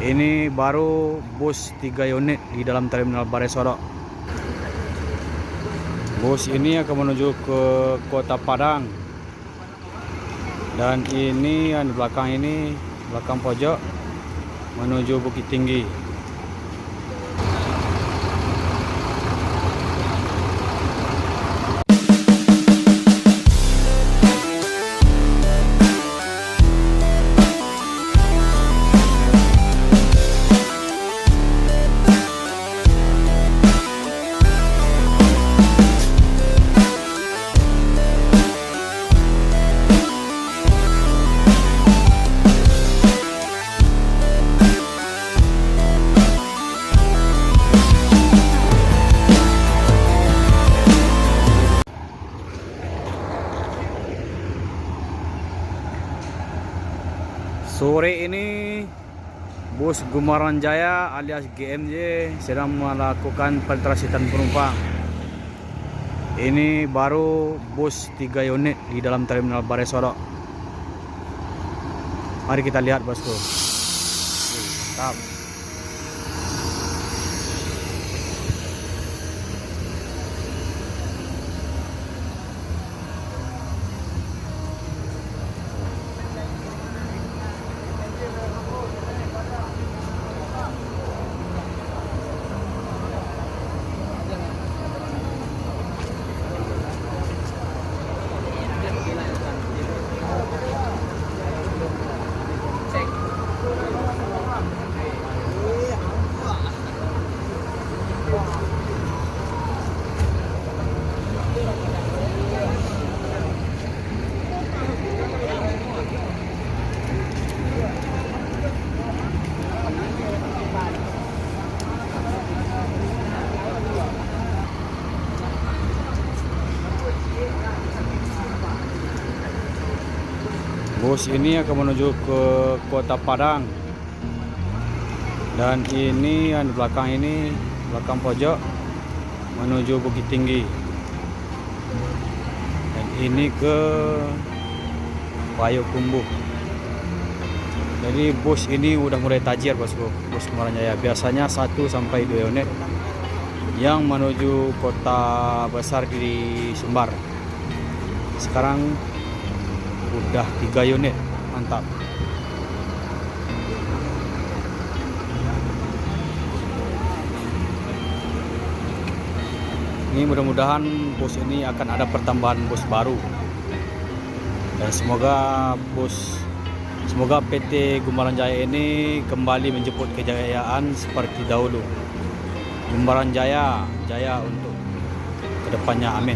Ini baru bus 3 unit di dalam terminal Balai Sorok. Bus ini akan menuju ke Kota Padang. Dan ini yang di belakang ini, belakang pojok menuju Bukit Tinggi. Sore ini bus Gumaran Jaya alias GMJ sedang melakukan pentransiten penumpang. Ini baru bus 3 unit di dalam terminal Balai Sorok. Mari kita lihat, bosku. Mantap. Bus ini akan menuju ke Kota Padang. Dan ini yang di belakang ini, belakang pojok menuju Bukit Tinggi. Dan ini ke Payakumbuh. Jadi bus ini udah mulai tajir, bosku. Bus Gumaran Jaya biasanya 1 sampai 2 unit yang menuju kota besar di Sumbar. Sekarang udah 3 unit. Mantap. Ini mudah-mudahan bus ini akan ada pertambahan bus baru. Dan semoga PT Gumaran Jaya ini kembali menjemput kejayaan seperti dahulu. Gumaran Jaya, jaya untuk kedepannya. Amin.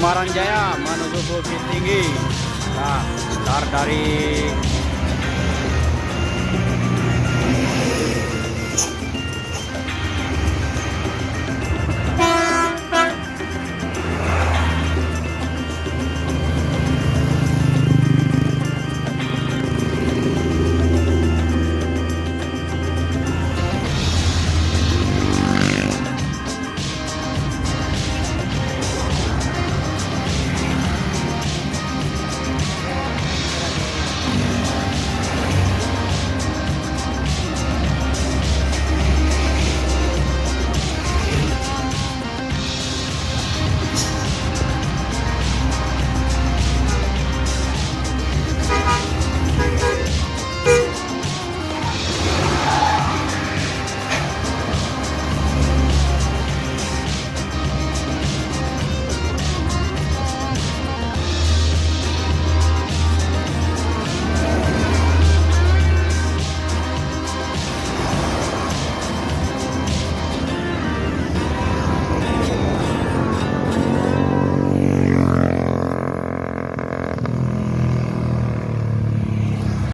Semarang Jaya menuju Bukit Tinggi. Nah, start dari